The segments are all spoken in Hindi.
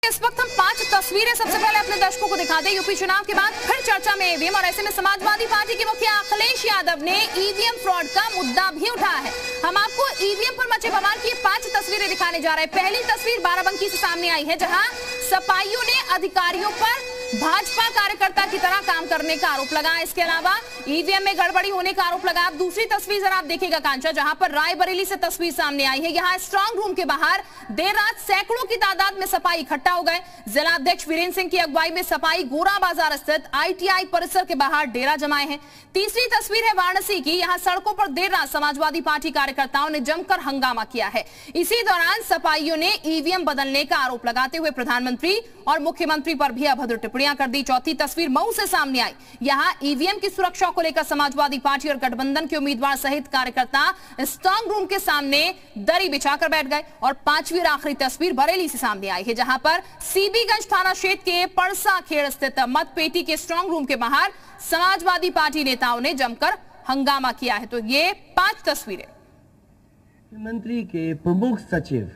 इस वक्त हम 5 तस्वीरें सबसे पहले अपने दर्शकों को दिखा दें। यूपी चुनाव के बाद फिर चर्चा में ईवीएम और ऐसे में समाजवादी पार्टी के मुखिया अखिलेश यादव ने ईवीएम फ्रॉड का मुद्दा भी उठाया है। हम आपको ईवीएम पर मचे बवाल की 5 तस्वीरें दिखाने जा रहे हैं। पहली तस्वीर बाराबंकी से सामने आई है, जहां सपाइयों ने अधिकारियों पर भाजपा कार्यकर्ता की तरह काम करने का आरोप लगाया। इसके अलावा ईवीएम में गड़बड़ी होने का आरोप लगाया। अब दूसरी तस्वीर जरा आप देखिएगा कांचा, जहां पर रायबरेली से तस्वीर सामने आई है। यहां स्ट्रांग रूम के बाहर देर रात सैकड़ों की तादाद में सपाई इकट्ठा हो गए। जिला अध्यक्ष वीरेंद्र सिंह की अगुवाई में सपाई गोरा बाजार स्थित ITI परिसर के बाहर डेरा जमाए हैं। तीसरी तस्वीर है वाराणसी की। यहां सड़कों पर देर रात समाजवादी पार्टी कार्यकर्ताओं ने जमकर हंगामा किया है। इसी दौरान सपाइयों ने ईवीएम बदलने का आरोप लगाते हुए प्रधानमंत्री और मुख्यमंत्री पर भी अभद्र टिप्पणियां कर दी। चौथी तस्वीर मऊ से सामने आई। यहां ईवीएम की सुरक्षा को लेकर समाजवादी पार्टी और गठबंधन के उम्मीदवार सहित कार्यकर्ता स्ट्रांग रूम के सामने दरी बिछाकर बैठ गए। और पांचवी और आखिरी तस्वीर बरेली से सामने आई है, जहां पर सीबीगंज थाना क्षेत्र के परसा खेड़ स्थित मतपेटी के स्ट्रांग रूम के बाहर समाजवादी पार्टी नेताओं ने जमकर हंगामा किया है। तो ये 5 तस्वीरें। मुख्यमंत्री के प्रमुख सचिव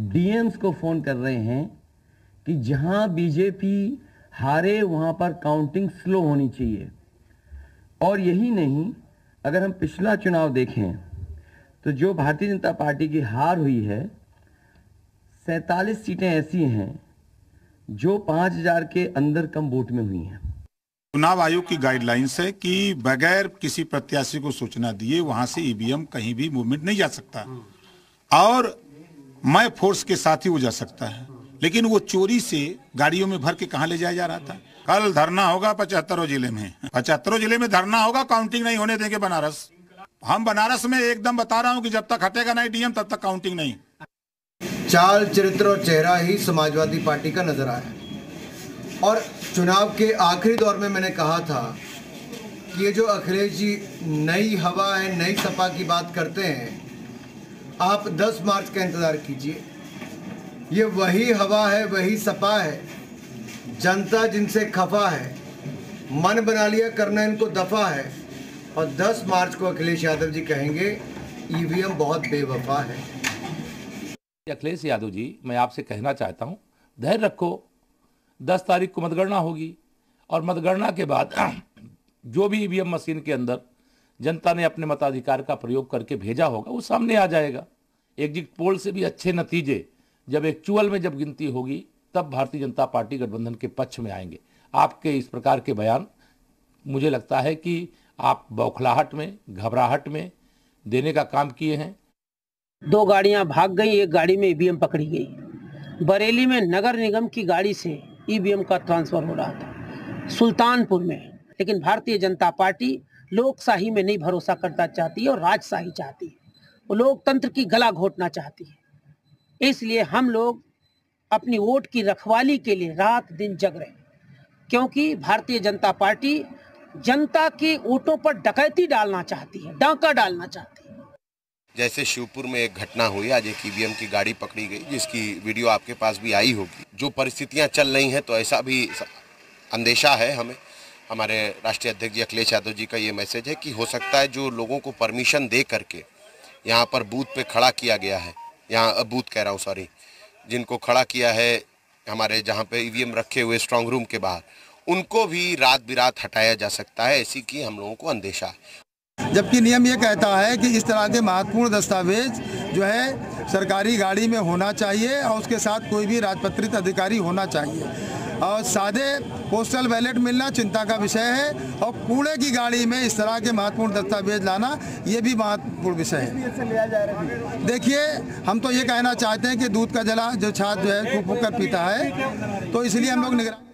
डीएम्स को फोन कर रहे हैं कि जहां बीजेपी हारे वहां पर काउंटिंग स्लो होनी चाहिए। और यही नहीं, अगर हम पिछला चुनाव देखें तो जो भारतीय जनता पार्टी की हार हुई है, 47 सीटें ऐसी हैं जो 5000 के अंदर कम वोट में हुई हैं। चुनाव आयोग की गाइडलाइंस है कि बगैर किसी प्रत्याशी को सूचना दिए वहां से ईवीएम कहीं भी मूवमेंट नहीं जा सकता, और मैं फोर्स के साथ ही वो जा सकता है। लेकिन वो चोरी से गाड़ियों में भर के कहां ले जाया जा रहा था। कल धरना होगा 75 जिले में, 75 जिले में धरना होगा, काउंटिंग नहीं होने देंगे बनारस। हम बनारस में एकदम बता रहा हूं कि जब तक हटेगा नहीं डीएम तब तक काउंटिंग नहीं। चाल, चरित्र और चेहरा ही समाजवादी पार्टी का नजर आया। और चुनाव के आखिरी दौर में मैंने कहा था कि ये जो अखिलेश जी नई हवा है, नई सपा की बात करते हैं, आप 10 मार्च का इंतजार कीजिए। ये वही हवा है, वही सपा है। जनता जिनसे खफा है, मन बना लिया करना इनको दफा है। और 10 मार्च को अखिलेश यादव जी कहेंगे ईवीएम बहुत बेवफा है। अखिलेश यादव जी, मैं आपसे कहना चाहता हूं, धैर्य रखो। 10 तारीख को मतगणना होगी और मतगणना के बाद जो भी ईवीएम मशीन के अंदर जनता ने अपने मताधिकार का प्रयोग करके भेजा होगा वो सामने आ जाएगा। एग्जिट पोल से भी अच्छे नतीजे जब एक्चुअल में जब गिनती होगी तब भारतीय जनता पार्टी गठबंधन के पक्ष में आएंगे। आपके इस प्रकार के बयान मुझे लगता है कि आप बौखलाहट में, घबराहट में देने का काम किए हैं। 2 गाड़ियां भाग गई, एक गाड़ी में ईवीएम पकड़ी गई। बरेली में नगर निगम की गाड़ी से ईवीएम का ट्रांसफर हो रहा था सुल्तानपुर में। लेकिन भारतीय जनता पार्टी लोकशाही में नहीं भरोसा करना चाहती है और राजशाही चाहती है। वो लोकतंत्र की गला घोटना चाहती है। इसलिए हम लोग अपनी वोट की रखवाली के लिए रात दिन जग रहे हैं, क्योंकि भारतीय जनता पार्टी जनता के वोटों पर डकैती डालना चाहती है, डाका डालना चाहती है। जैसे शिवपुर में एक घटना हुई, आज एक ईवीएम की गाड़ी पकड़ी गई जिसकी वीडियो आपके पास भी आई होगी। जो परिस्थितियां चल रही हैं, तो ऐसा भी अंदेशा है हमें। हमारे राष्ट्रीय अध्यक्ष जी अखिलेश यादव जी का ये मैसेज है कि हो सकता है जो लोगों को परमिशन दे करके यहाँ पर बूथ पे खड़ा किया गया है, यहाँ बूथ कह रहा हूँ सॉरी, जिनको खड़ा किया है हमारे जहाँ पे ईवीएम रखे हुए स्ट्रांग रूम के बाहर, उनको भी रात बिरात हटाया जा सकता है, ऐसी की हम लोगों को अंदेशा है। जबकि नियम ये कहता है कि इस तरह के महत्वपूर्ण दस्तावेज जो है सरकारी गाड़ी में होना चाहिए और उसके साथ कोई भी राजपत्रित अधिकारी होना चाहिए। और सादे पोस्टल बैलेट मिलना चिंता का विषय है, और कूड़े की गाड़ी में इस तरह के महत्वपूर्ण दस्तावेज लाना ये भी महत्वपूर्ण विषय है। देखिए, हम तो ये कहना चाहते हैं कि दूध का जला जो छाछ जो है फूंक फूंक कर पीता है, तो इसलिए हम लोग निगरानी